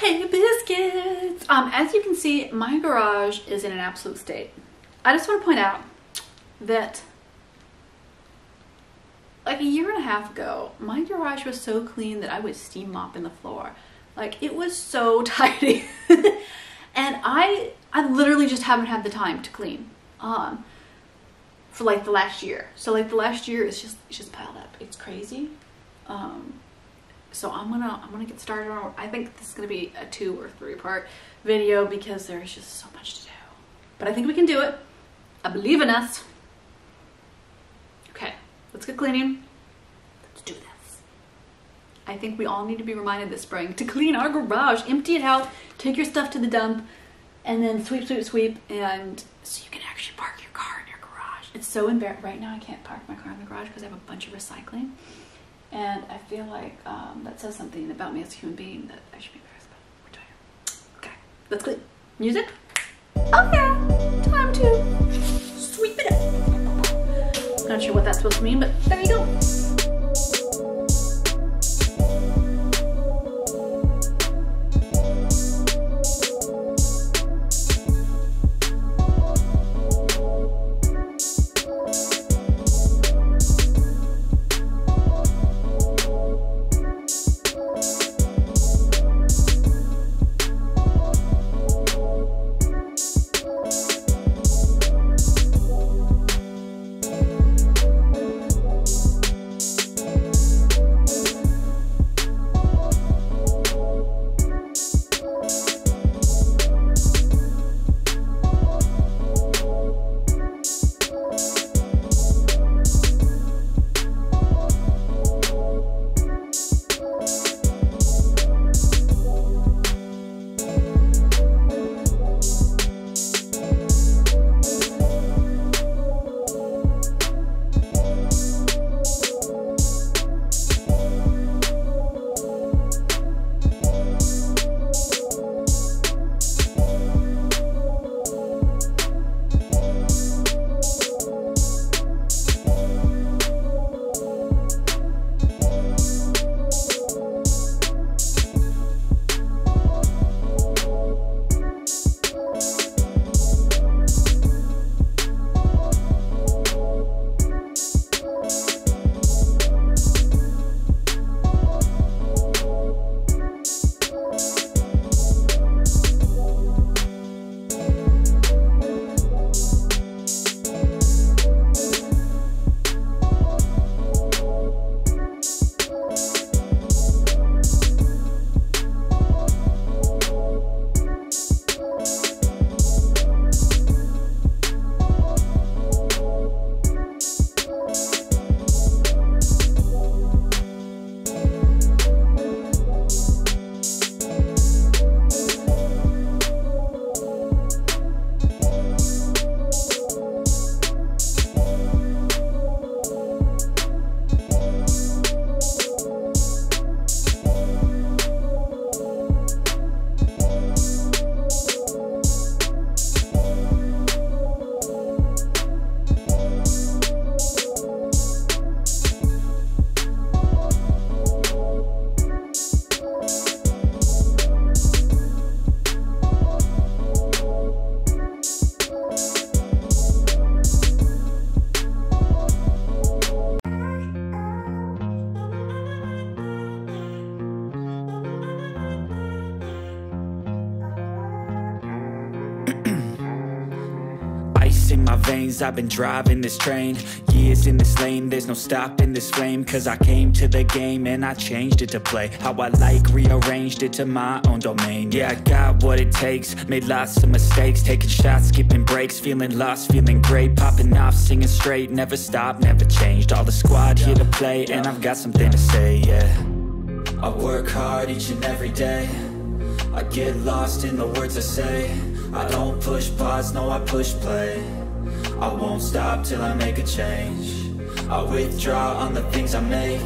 Hey biscuits! As you can see, my garage is in an absolute state. I just want to point out that like a year and a half ago, my garage was so clean that I was steam mopping the floor. Like, it was so tidy. And I literally just haven't had the time to clean for like the last year. So like the last year it's just piled up. It's crazy. So I'm gonna get started on, I think this is gonna be a 2 or 3 part video because there's just so much to do. But I think we can do it. I believe in us. Okay, let's get cleaning. Let's do this. I think we all need to be reminded this spring to clean our garage, empty it out, take your stuff to the dump, and then sweep, sweep, sweep, and so you can actually park your car in your garage. It's so embarrassing. Right now I can't park my car in the garage because I have a bunch of recycling. And I feel like that says something about me as a human being that I should be embarrassed about. We're doing it. Okay, let's clean. Music? Oh yeah, time to sweep it up. Not sure what that's supposed to mean, but there you go. In my veins, I've been driving this train. Years in this lane, there's no stopping this flame. Cause I came to the game and I changed it to play how I like, rearranged it to my own domain. Yeah, I got what it takes, made lots of mistakes, taking shots, skipping breaks, feeling lost, feeling great, popping off, singing straight, never stopped, never changed. All the squad here to play, and I've got something to say, yeah. I work hard each and every day, I get lost in the words I say. I don't push pause, no I push play. I won't stop till I make a change. I withdraw on the things I make.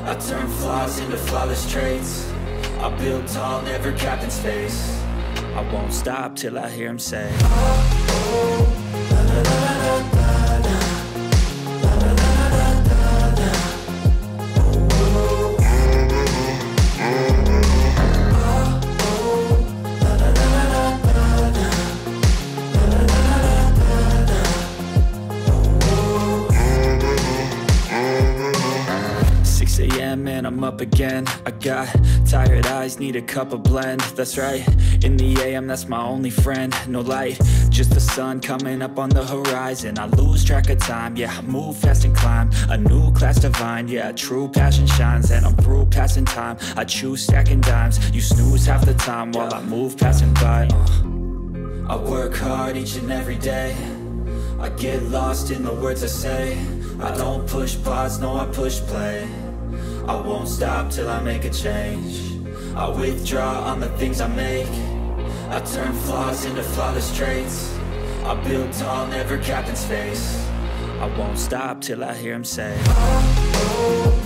I turn flaws into flawless traits. I build tall, never capped in space. I won't stop till I hear him say, oh, oh, la, la, la, la, la. Oh, up again. I got tired eyes, need a cup of blend. That's right, in the AM, that's my only friend. No light, just the sun coming up on the horizon. I lose track of time, yeah, I move fast and climb a new class divine, yeah, true passion shines. And I'm through passing time, I choose stacking dimes. You snooze half the time while I move passing by. I work hard each and every day, I get lost in the words I say. I don't push pause, no, I push play. I won't stop till I make a change. I withdraw on the things I make. I turn flaws into flawless traits. I build tall, never capped in space. I won't stop till I hear him say, oh, oh.